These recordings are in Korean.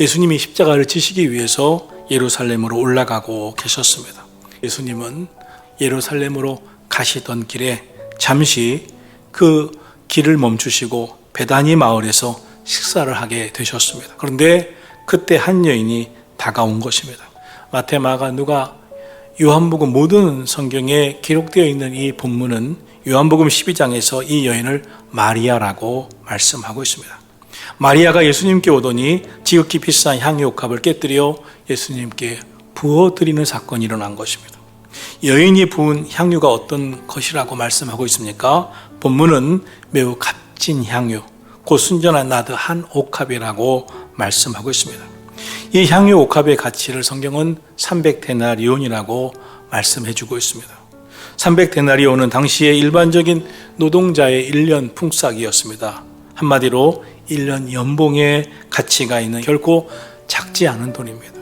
예수님이 십자가를 지시기 위해서 예루살렘으로 올라가고 계셨습니다. 예수님은 예루살렘으로 가시던 길에 잠시 그 길을 멈추시고 베다니 마을에서 식사를 하게 되셨습니다. 그런데 그때 한 여인이 다가온 것입니다. 마태, 마가, 누가, 요한복음 모든 성경에 기록되어 있는 이 본문은 요한복음 12장에서 이 여인을 마리아라고 말씀하고 있습니다. 마리아가 예수님께 오더니 지극히 비싼 향유옥합을 깨뜨려 예수님께 부어드리는 사건이 일어난 것입니다. 여인이 부은 향유가 어떤 것이라고 말씀하고 있습니까? 본문은 매우 값진 향유, 곧 순전한 나드 한 옥합이라고 말씀하고 있습니다. 이 향유 옥합의 가치를 성경은 300데나리온이라고 말씀해주고 있습니다. 300데나리온은 당시의 일반적인 노동자의 1년 품삯이었습니다. 한마디로 1년 연봉의 가치가 있는 결코 작지 않은 돈입니다.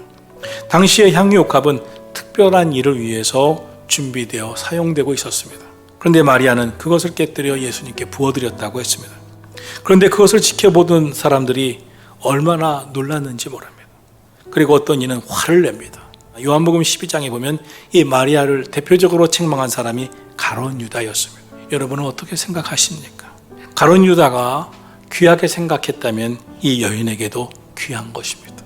당시의 향유 옥합은 특별한 일을 위해서 준비되어 사용되고 있었습니다. 그런데 마리아는 그것을 깨뜨려 예수님께 부어드렸다고 했습니다. 그런데 그것을 지켜보던 사람들이 얼마나 놀랐는지 모릅니다. 그리고 어떤 이는 화를 냅니다. 요한복음 12장에 보면 이 마리아를 대표적으로 책망한 사람이 가룟 유다였습니다. 여러분은 어떻게 생각하십니까? 가룟 유다가 귀하게 생각했다면 이 여인에게도 귀한 것입니다.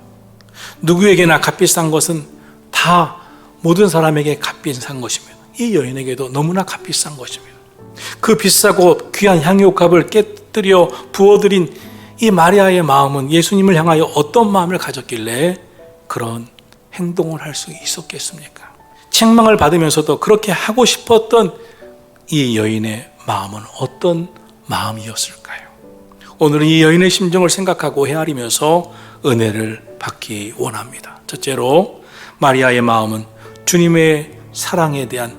누구에게나 값비싼 것은 다 모든 사람에게 값비싼 것입니다. 이 여인에게도 너무나 값비싼 것입니다. 그 비싸고 귀한 향유옥합을 깨뜨려 부어드린 이 마리아의 마음은 예수님을 향하여 어떤 마음을 가졌길래 그런 행동을 할 수 있었겠습니까? 책망을 받으면서도 그렇게 하고 싶었던 이 여인의 마음은 어떤 마음이었을까요? 오늘은 이 여인의 심정을 생각하고 헤아리면서 은혜를 받기 원합니다. 첫째로 마리아의 마음은 주님의 사랑에 대한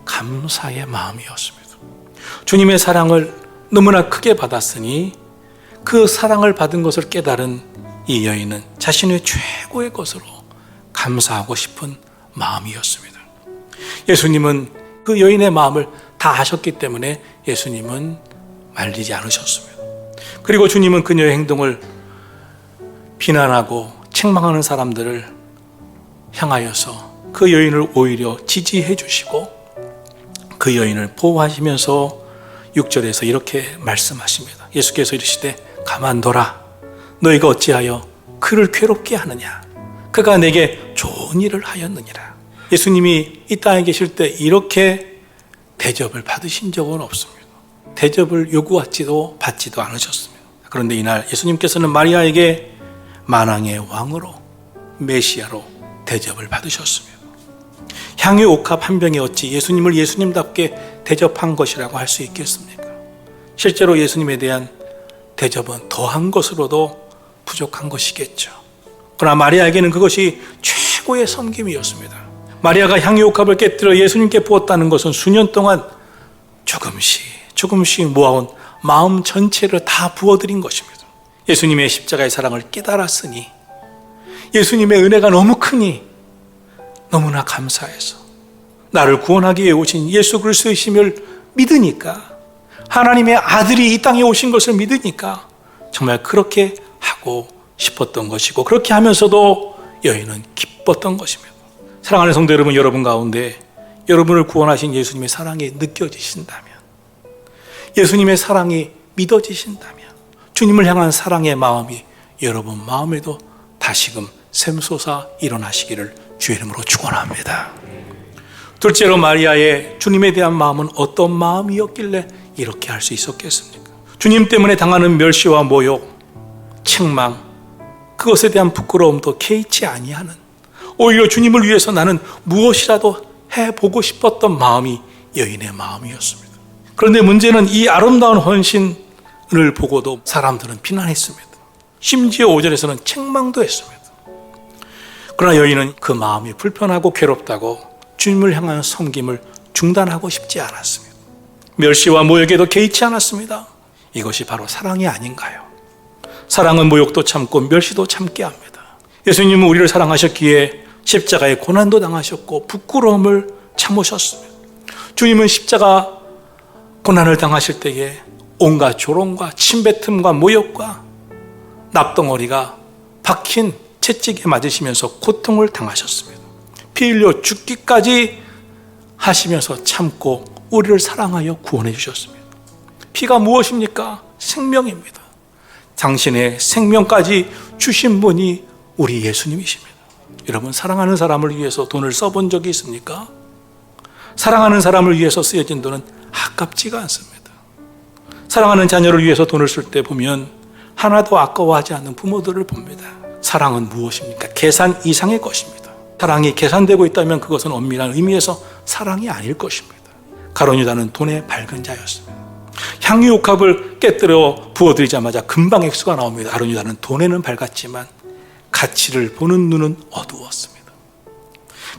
감사의 마음이었습니다. 주님의 사랑을 너무나 크게 받았으니 그 사랑을 받은 것을 깨달은 이 여인은 자신의 최고의 것으로 감사하고 싶은 마음이었습니다. 예수님은 그 여인의 마음을 다 아셨기 때문에 예수님은 말리지 않으셨습니다. 그리고 주님은 그녀의 행동을 비난하고 책망하는 사람들을 향하여서 그 여인을 오히려 지지해 주시고 그 여인을 보호하시면서 6절에서 이렇게 말씀하십니다. 예수께서 이르시되 가만둬라. 너희가 어찌하여 그를 괴롭게 하느냐. 그가 내게 좋은 일을 하였느니라. 예수님이 이 땅에 계실 때 이렇게 대접을 받으신 적은 없습니다. 대접을 요구하지도 받지도 않으셨습니다. 그런데 이날 예수님께서는 마리아에게 만왕의 왕으로 메시아로 대접을 받으셨습니다. 향유 옥합 한 병에 어찌 예수님을 예수님답게 대접한 것이라고 할 수 있겠습니까? 실제로 예수님에 대한 대접은 더한 것으로도 부족한 것이겠죠. 그러나 마리아에게는 그것이 최고의 섬김이었습니다. 마리아가 향유 옥합을 깨뜨려 예수님께 부었다는 것은 수년 동안 조금씩 모아온 마음 전체를 다 부어드린 것입니다. 예수님의 십자가의 사랑을 깨달았으니, 예수님의 은혜가 너무 크니 너무나 감사해서 나를 구원하기 위해 오신 예수 그리스도이심을 믿으니까, 하나님의 아들이 이 땅에 오신 것을 믿으니까 정말 그렇게 하고 싶었던 것이고, 그렇게 하면서도 여인은 기뻤던 것입니다. 사랑하는 성도 여러분, 여러분 가운데 여러분을 구원하신 예수님의 사랑이 느껴지신다면, 예수님의 사랑이 믿어지신다면, 주님을 향한 사랑의 마음이 여러분 마음에도 다시금 샘솟아 일어나시기를 주의 이름으로 축원합니다. 둘째로 마리아의 주님에 대한 마음은 어떤 마음이었길래 이렇게 할 수 있었겠습니까? 주님 때문에 당하는 멸시와 모욕, 책망, 그것에 대한 부끄러움도 개의치 아니하는, 오히려 주님을 위해서 나는 무엇이라도 해보고 싶었던 마음이 여인의 마음이었습니다. 그런데 문제는 이 아름다운 헌신을 보고도 사람들은 비난했습니다. 심지어 5절에서는 책망도 했습니다. 그러나 여인은 그 마음이 불편하고 괴롭다고 주님을 향한 섬김을 중단하고 싶지 않았습니다. 멸시와 모욕에도 개의치 않았습니다. 이것이 바로 사랑이 아닌가요? 사랑은 모욕도 참고 멸시도 참게 합니다. 예수님은 우리를 사랑하셨기에 십자가에 고난도 당하셨고 부끄러움을 참으셨습니다. 주님은 십자가 고난을 당하실 때에 온갖 조롱과 침뱉음과 모욕과 납덩어리가 박힌 채찍에 맞으시면서 고통을 당하셨습니다. 피 흘려 죽기까지 하시면서 참고 우리를 사랑하여 구원해 주셨습니다. 피가 무엇입니까? 생명입니다. 당신의 생명까지 주신 분이 우리 예수님이십니다. 여러분, 사랑하는 사람을 위해서 돈을 써본 적이 있습니까? 사랑하는 사람을 위해서 쓰여진 돈은 아깝지가 않습니다. 사랑하는 자녀를 위해서 돈을 쓸 때 보면 하나도 아까워하지 않는 부모들을 봅니다. 사랑은 무엇입니까? 계산 이상의 것입니다. 사랑이 계산되고 있다면 그것은 엄밀한 의미에서 사랑이 아닐 것입니다. 가룟 유다는 돈에 밝은 자였습니다. 향유옥합을 깨뜨려 부어드리자마자 금방 액수가 나옵니다. 가룟 유다는 돈에는 밝았지만 가치를 보는 눈은 어두웠습니다.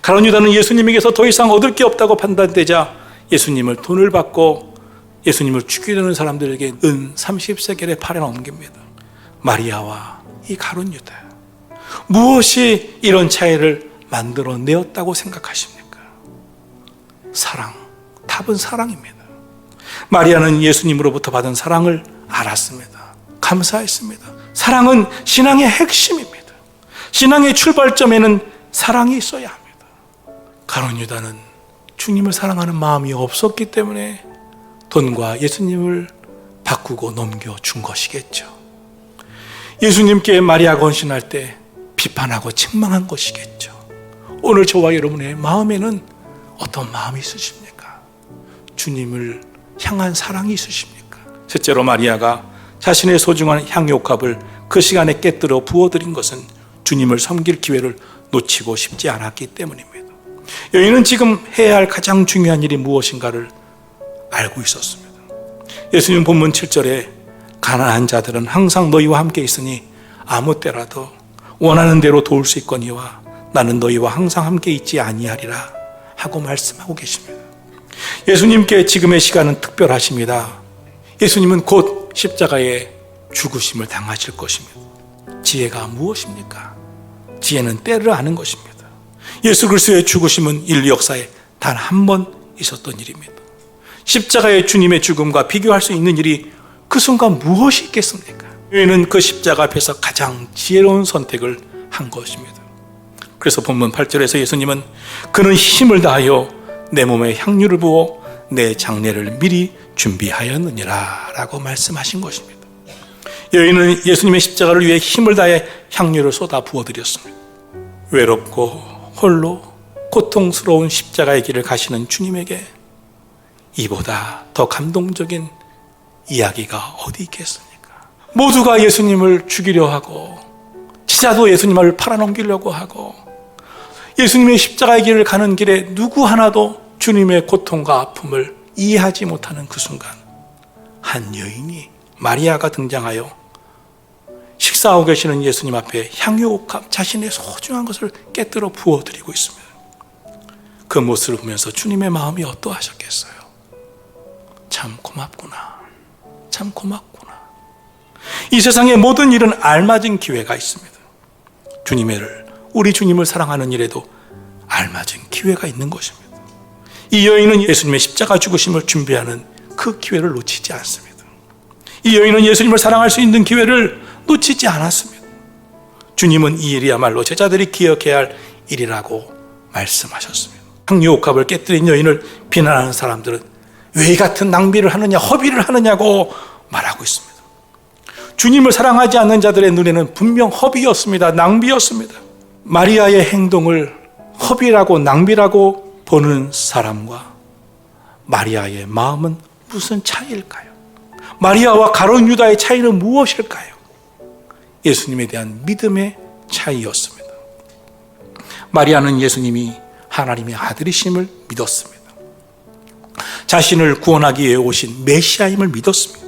가룟 유다는 예수님에게서 더 이상 얻을 게 없다고 판단되자 예수님을 돈을 받고 예수님을 죽이려는 사람들에게 은 30세겔에 팔아 넘깁니다. 마리아와 이 가룟 유다, 무엇이 이런 차이를 만들어내었다고 생각하십니까? 사랑, 답은 사랑입니다. 마리아는 예수님으로부터 받은 사랑을 알았습니다. 감사했습니다. 사랑은 신앙의 핵심입니다. 신앙의 출발점에는 사랑이 있어야 합니다. 가룟 유다는 주님을 사랑하는 마음이 없었기 때문에 돈과 예수님을 바꾸고 넘겨준 것이겠죠. 예수님께 마리아가 헌신할 때 비판하고 책망한 것이겠죠. 오늘 저와 여러분의 마음에는 어떤 마음이 있으십니까? 주님을 향한 사랑이 있으십니까? 셋째로, 마리아가 자신의 소중한 향유옥합을 그 시간에 깨뜨려 부어드린 것은 주님을 섬길 기회를 놓치고 싶지 않았기 때문입니다. 여인은 지금 해야 할 가장 중요한 일이 무엇인가를 알고 있었습니다. 예수님 본문 7절에 가난한 자들은 항상 너희와 함께 있으니 아무 때라도 원하는 대로 도울 수 있거니와 나는 너희와 항상 함께 있지 아니하리라 하고 말씀하고 계십니다. 예수님께 지금의 시간은 특별하십니다. 예수님은 곧 십자가에 죽으심을 당하실 것입니다. 지혜가 무엇입니까? 지혜는 때를 아는 것입니다. 예수 그리스도의 죽으심은 인류 역사에 단 한 번 있었던 일입니다. 십자가의 주님의 죽음과 비교할 수 있는 일이 그 순간 무엇이 있겠습니까? 여인은 그 십자가 앞에서 가장 지혜로운 선택을 한 것입니다. 그래서 본문 8절에서 예수님은 그는 힘을 다하여 내 몸에 향유를 부어 내 장례를 미리 준비하였느니라 라고 말씀하신 것입니다. 여인은 예수님의 십자가를 위해 힘을 다해 향유를 쏟아 부어드렸습니다. 외롭고 홀로 고통스러운 십자가의 길을 가시는 주님에게 이보다 더 감동적인 이야기가 어디 있겠습니까? 모두가 예수님을 죽이려 하고 제자도 예수님을 팔아넘기려고 하고 예수님의 십자가의 길을 가는 길에 누구 하나도 주님의 고통과 아픔을 이해하지 못하는 그 순간 한 여인이 마리아가 등장하여 식사하고 계시는 예수님 앞에 향유옥합 자신의 소중한 것을 깨뜨려 부어드리고 있습니다. 그 모습을 보면서 주님의 마음이 어떠하셨겠어요? 참 고맙구나. 참 고맙구나. 이 세상의 모든 일은 알맞은 기회가 있습니다. 우리 주님을 사랑하는 일에도 알맞은 기회가 있는 것입니다. 이 여인은 예수님의 십자가 죽으심을 준비하는 그 기회를 놓치지 않습니다. 이 여인은 예수님을 사랑할 수 있는 기회를 놓치지 않았습니다. 주님은 이 일이야말로 제자들이 기억해야 할 일이라고 말씀하셨습니다. 향유옥합을 깨뜨린 여인을 비난하는 사람들은 왜 이 같은 낭비를 하느냐, 허비를 하느냐고 말하고 있습니다. 주님을 사랑하지 않는 자들의 눈에는 분명 허비였습니다. 낭비였습니다. 마리아의 행동을 허비라고 낭비라고 보는 사람과 마리아의 마음은 무슨 차이일까요? 마리아와 가룟 유다의 차이는 무엇일까요? 예수님에 대한 믿음의 차이였습니다. 마리아는 예수님이 하나님의 아들이심을 믿었습니다. 자신을 구원하기 위해 오신 메시아임을 믿었습니다.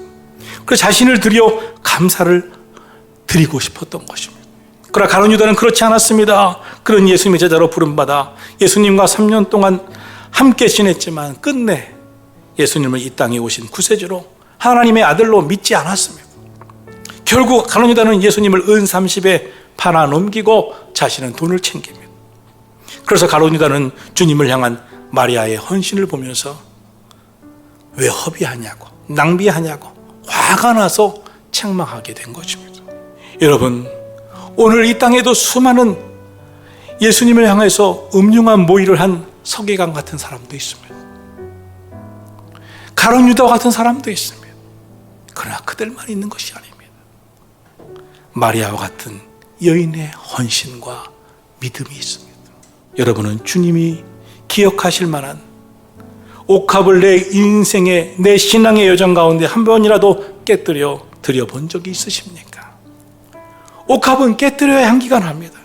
그래서 자신을 드려 감사를 드리고 싶었던 것입니다. 그러나 가룟 유다는 그렇지 않았습니다. 그런 예수님의 제자로 부름받아 예수님과 3년 동안 함께 지냈지만 끝내 예수님을 이 땅에 오신 구세주로 하나님의 아들로 믿지 않았습니다. 결국 가룟 유다는 예수님을 은 30에 팔아 넘기고 자신은 돈을 챙깁니다. 그래서 가룟 유다는 주님을 향한 마리아의 헌신을 보면서 왜 허비하냐고, 낭비하냐고 화가 나서 책망하게 된 것입니다. 여러분, 오늘 이 땅에도 수많은 예수님을 향해서 음흉한 모의를 한 서기관 같은 사람도 있습니다. 가룟 유다와 같은 사람도 있습니다. 그러나 그들만 있는 것이 아닙니다. 마리아와 같은 여인의 헌신과 믿음이 있습니다. 여러분은 주님이 기억하실 만한 옥합을 내 인생의, 내 신앙의 여정 가운데 한 번이라도 깨뜨려 드려본 적이 있으십니까? 옥합은 깨뜨려야 향기가 납니다.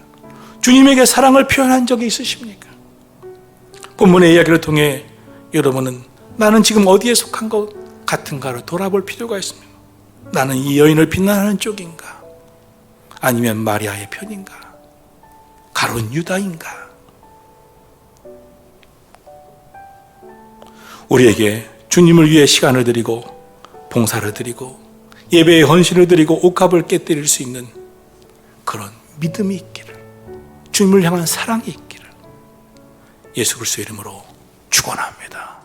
주님에게 사랑을 표현한 적이 있으십니까? 본문의 이야기를 통해 여러분은 나는 지금 어디에 속한 것 같은가를 돌아볼 필요가 있습니다. 나는 이 여인을 비난하는 쪽인가? 아니면 마리아의 편인가? 가룟 유다인가? 우리에게 주님을 위해 시간을 드리고 봉사를 드리고 예배의 헌신을 드리고 옥합을 깨뜨릴 수 있는 그런 믿음이 있기를, 주님을 향한 사랑이 있기를 예수 그리스도의 이름으로 축원합니다.